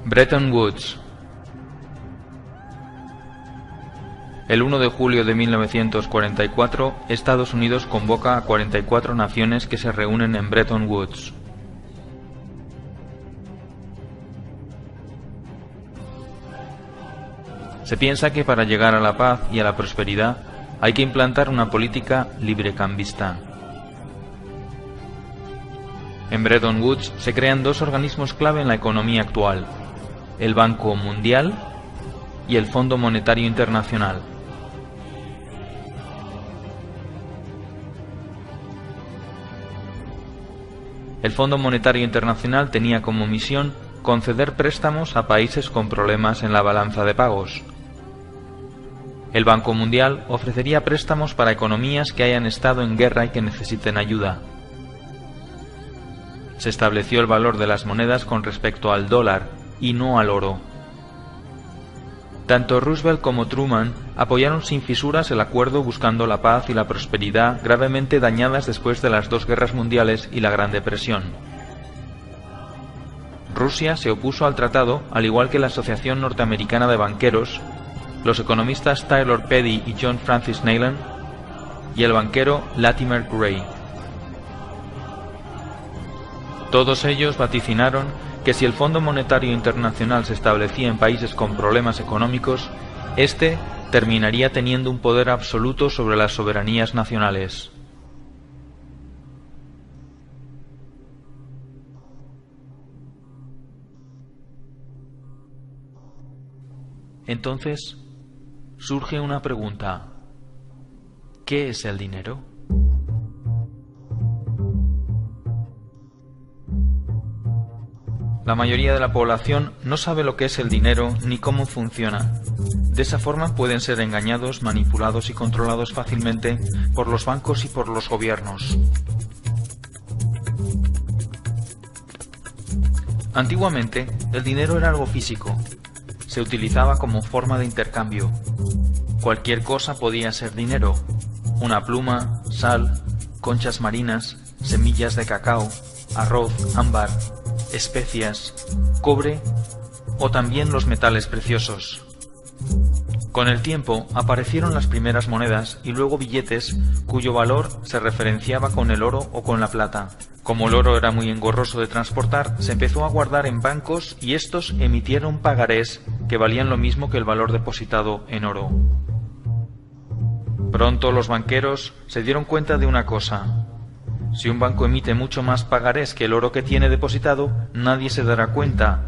Bretton Woods. El 1 de julio de 1944, Estados Unidos convoca a 44 naciones que se reúnen en Bretton Woods. Se piensa que para llegar a la paz y a la prosperidad hay que implantar una política librecambista. En Bretton Woods se crean dos organismos clave en la economía actual: el Banco Mundial y el Fondo Monetario Internacional. El Fondo Monetario Internacional tenía como misión conceder préstamos a países con problemas en la balanza de pagos. El Banco Mundial ofrecería préstamos para economías que hayan estado en guerra y que necesiten ayuda. Se estableció el valor de las monedas con respecto al dólar y no al oro. Tanto Roosevelt como Truman apoyaron sin fisuras el acuerdo buscando la paz y la prosperidad gravemente dañadas después de las dos guerras mundiales y la Gran Depresión. Rusia se opuso al tratado, al igual que la Asociación Norteamericana de Banqueros, los economistas Taylor Petty y John Francis Neyland y el banquero Latimer Gray. Todos ellos vaticinaron que si el Fondo Monetario Internacional se establecía en países con problemas económicos, éste terminaría teniendo un poder absoluto sobre las soberanías nacionales. Entonces, surge una pregunta: ¿qué es el dinero? La mayoría de la población no sabe lo que es el dinero ni cómo funciona. De esa forma pueden ser engañados, manipulados y controlados fácilmente por los bancos y por los gobiernos. Antiguamente, el dinero era algo físico. Se utilizaba como forma de intercambio. Cualquier cosa podía ser dinero: una pluma, sal, conchas marinas, semillas de cacao, arroz, ámbar, especias, cobre o también los metales preciosos. Con el tiempo aparecieron las primeras monedas y luego billetes cuyo valor se referenciaba con el oro o con la plata. Como el oro era muy engorroso de transportar, se empezó a guardar en bancos y estos emitieron pagarés que valían lo mismo que el valor depositado en oro. Pronto los banqueros se dieron cuenta de una cosa: si un banco emite mucho más pagarés que el oro que tiene depositado, nadie se dará cuenta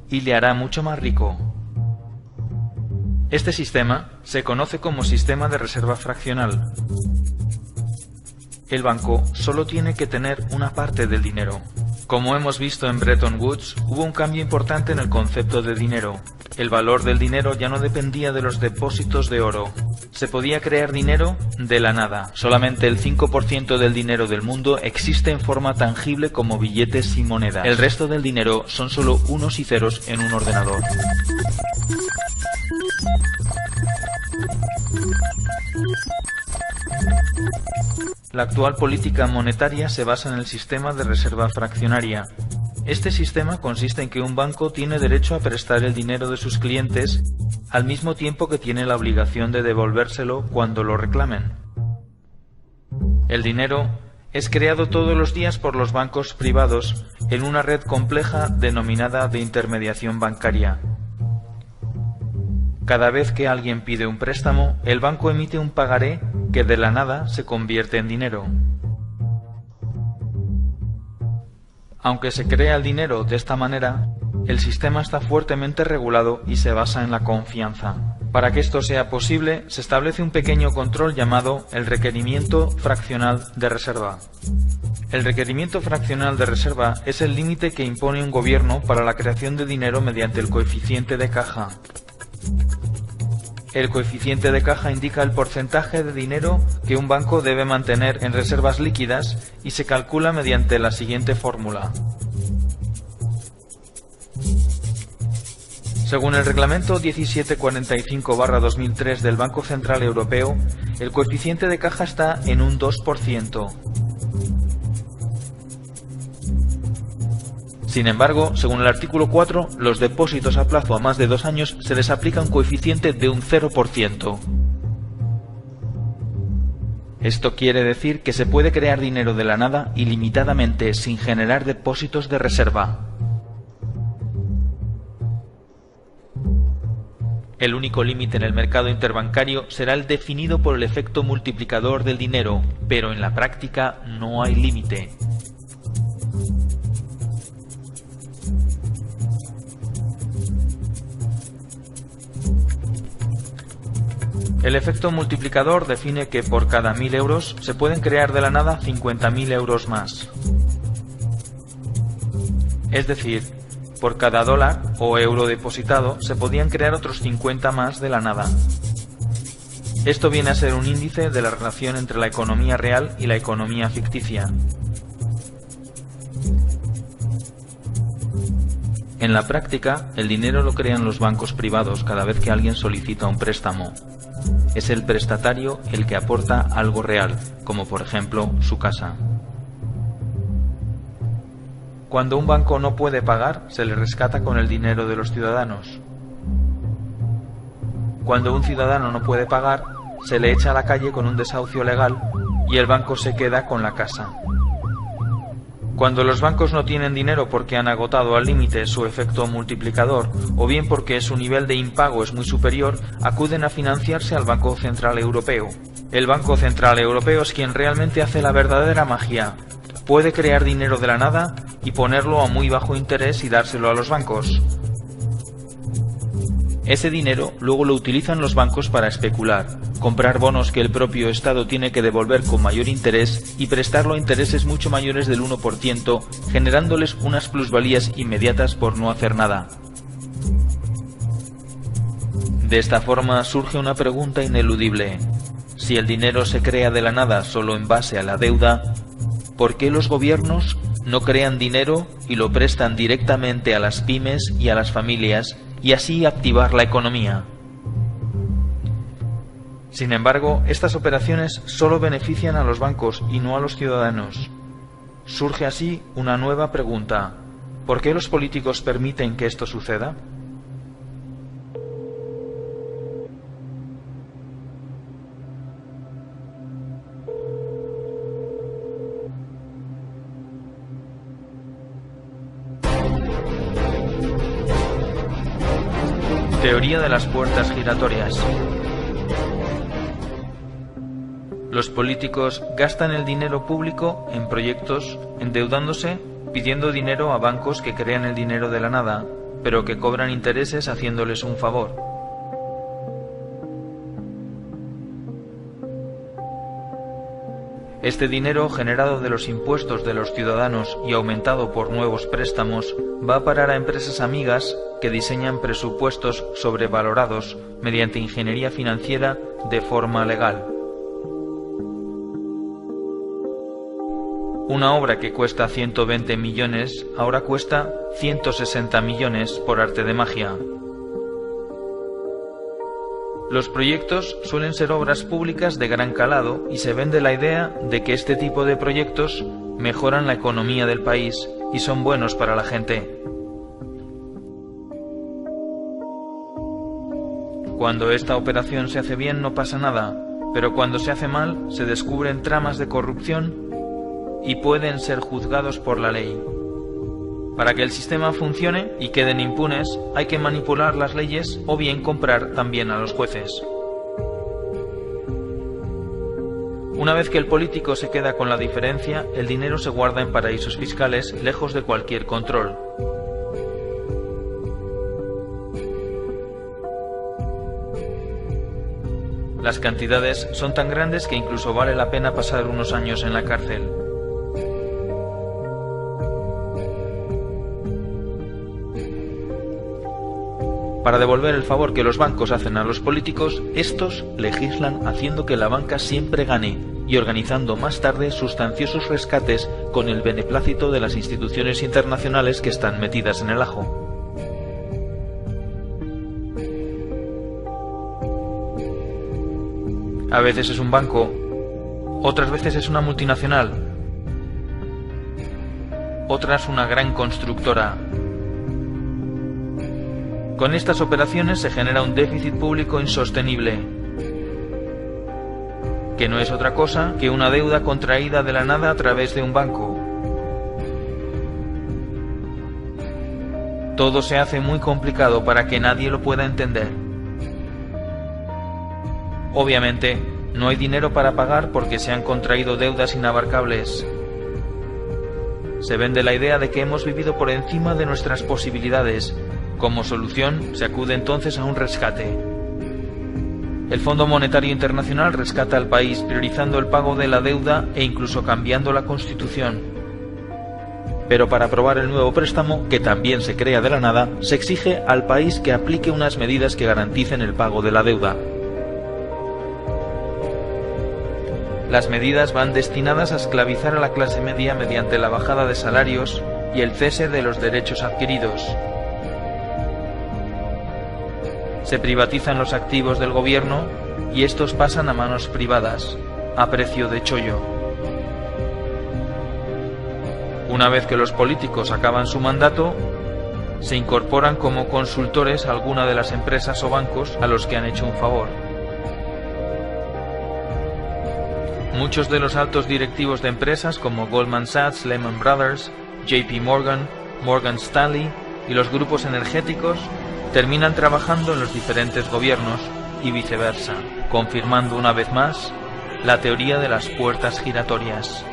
y le hará mucho más rico. Este sistema se conoce como sistema de reserva fraccional. El banco solo tiene que tener una parte del dinero. Como hemos visto en Bretton Woods, hubo un cambio importante en el concepto de dinero. El valor del dinero ya no dependía de los depósitos de oro. Se podía crear dinero de la nada. Solamente el 5% del dinero del mundo existe en forma tangible como billetes y monedas. El resto del dinero son solo unos y ceros en un ordenador. La actual política monetaria se basa en el sistema de reserva fraccionaria. Este sistema consiste en que un banco tiene derecho a prestar el dinero de sus clientes al mismo tiempo que tiene la obligación de devolvérselo cuando lo reclamen. El dinero es creado todos los días por los bancos privados en una red compleja denominada de intermediación bancaria. Cada vez que alguien pide un préstamo, el banco emite un pagaré que de la nada se convierte en dinero. Aunque se crea el dinero de esta manera, el sistema está fuertemente regulado y se basa en la confianza. Para que esto sea posible, se establece un pequeño control llamado el requerimiento fraccional de reserva. El requerimiento fraccional de reserva es el límite que impone un gobierno para la creación de dinero mediante el coeficiente de caja. El coeficiente de caja indica el porcentaje de dinero que un banco debe mantener en reservas líquidas y se calcula mediante la siguiente fórmula. Según el reglamento 1745/2003 del Banco Central Europeo, el coeficiente de caja está en un 2%. Sin embargo, según el artículo 4, los depósitos a plazo a más de 2 años se les aplica un coeficiente de un 0%. Esto quiere decir que se puede crear dinero de la nada ilimitadamente sin generar depósitos de reserva. El único límite en el mercado interbancario será el definido por el efecto multiplicador del dinero, pero en la práctica no hay límite. El efecto multiplicador define que por cada 1000 euros se pueden crear de la nada 50.000 euros más. Es decir, por cada dólar o euro depositado se podían crear otros 50 más de la nada. Esto viene a ser un índice de la relación entre la economía real y la economía ficticia. En la práctica, el dinero lo crean los bancos privados cada vez que alguien solicita un préstamo. Es el prestatario el que aporta algo real, como por ejemplo su casa. Cuando un banco no puede pagar, se le rescata con el dinero de los ciudadanos. Cuando un ciudadano no puede pagar, se le echa a la calle con un desahucio legal y el banco se queda con la casa. Cuando los bancos no tienen dinero porque han agotado al límite su efecto multiplicador o bien porque su nivel de impago es muy superior, acuden a financiarse al Banco Central Europeo. El Banco Central Europeo es quien realmente hace la verdadera magia. Puede crear dinero de la nada y ponerlo a muy bajo interés y dárselo a los bancos. Ese dinero luego lo utilizan los bancos para especular, comprar bonos que el propio Estado tiene que devolver con mayor interés y prestarlo a intereses mucho mayores del 1%, generándoles unas plusvalías inmediatas por no hacer nada. De esta forma surge una pregunta ineludible. Si el dinero se crea de la nada solo en base a la deuda, ¿por qué los gobiernos no crean dinero y lo prestan directamente a las pymes y a las familias y así activar la economía? Sin embargo, estas operaciones solo benefician a los bancos y no a los ciudadanos. Surge así una nueva pregunta. ¿Por qué los políticos permiten que esto suceda? Teoría de las puertas giratorias. Los políticos gastan el dinero público en proyectos, endeudándose, pidiendo dinero a bancos que crean el dinero de la nada, pero que cobran intereses haciéndoles un favor. Este dinero generado de los impuestos de los ciudadanos y aumentado por nuevos préstamos va a parar a empresas amigas que diseñan presupuestos sobrevalorados mediante ingeniería financiera de forma legal. Una obra que cuesta 120 millones ahora cuesta 160 millones por arte de magia. Los proyectos suelen ser obras públicas de gran calado y se vende la idea de que este tipo de proyectos mejoran la economía del país y son buenos para la gente. Cuando esta operación se hace bien no pasa nada, pero cuando se hace mal se descubren tramas de corrupción y pueden ser juzgados por la ley. Para que el sistema funcione y queden impunes, hay que manipular las leyes o bien comprar también a los jueces. Una vez que el político se queda con la diferencia, el dinero se guarda en paraísos fiscales lejos de cualquier control. Las cantidades son tan grandes que incluso vale la pena pasar unos años en la cárcel. Para devolver el favor que los bancos hacen a los políticos, estos legislan haciendo que la banca siempre gane y organizando más tarde sustanciosos rescates con el beneplácito de las instituciones internacionales que están metidas en el ajo. A veces es un banco, otras veces es una multinacional. otras una gran constructora. Con estas operaciones se genera un déficit público insostenible, que no es otra cosa que una deuda contraída de la nada a través de un banco. Todo se hace muy complicado para que nadie lo pueda entender. Obviamente, no hay dinero para pagar porque se han contraído deudas inabarcables. Se vende la idea de que hemos vivido por encima de nuestras posibilidades. Como solución, se acude entonces a un rescate. El Fondo Monetario Internacional rescata al país priorizando el pago de la deuda e incluso cambiando la Constitución. Pero para aprobar el nuevo préstamo, que también se crea de la nada, se exige al país que aplique unas medidas que garanticen el pago de la deuda. Las medidas van destinadas a esclavizar a la clase media mediante la bajada de salarios y el cese de los derechos adquiridos. Se privatizan los activos del gobierno y estos pasan a manos privadas, a precio de chollo. Una vez que los políticos acaban su mandato, se incorporan como consultores a alguna de las empresas o bancos a los que han hecho un favor. Muchos de los altos directivos de empresas como Goldman Sachs, Lehman Brothers, JP Morgan, Morgan Stanley y los grupos energéticos terminan trabajando en los diferentes gobiernos y viceversa, confirmando una vez más la teoría de las puertas giratorias.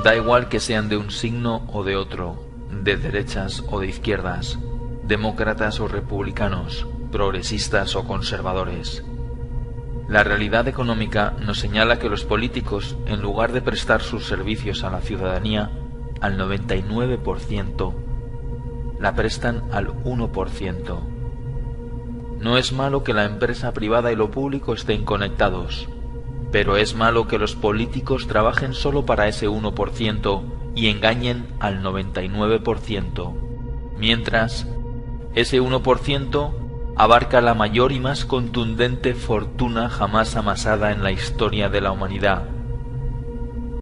Da igual que sean de un signo o de otro, de derechas o de izquierdas, demócratas o republicanos, progresistas o conservadores. La realidad económica nos señala que los políticos, en lugar de prestar sus servicios a la ciudadanía al 99%, la prestan al 1%. No es malo que la empresa privada y lo público estén conectados, pero es malo que los políticos trabajen solo para ese 1% y engañen al 99%, mientras ese 1% abarca la mayor y más contundente fortuna jamás amasada en la historia de la humanidad,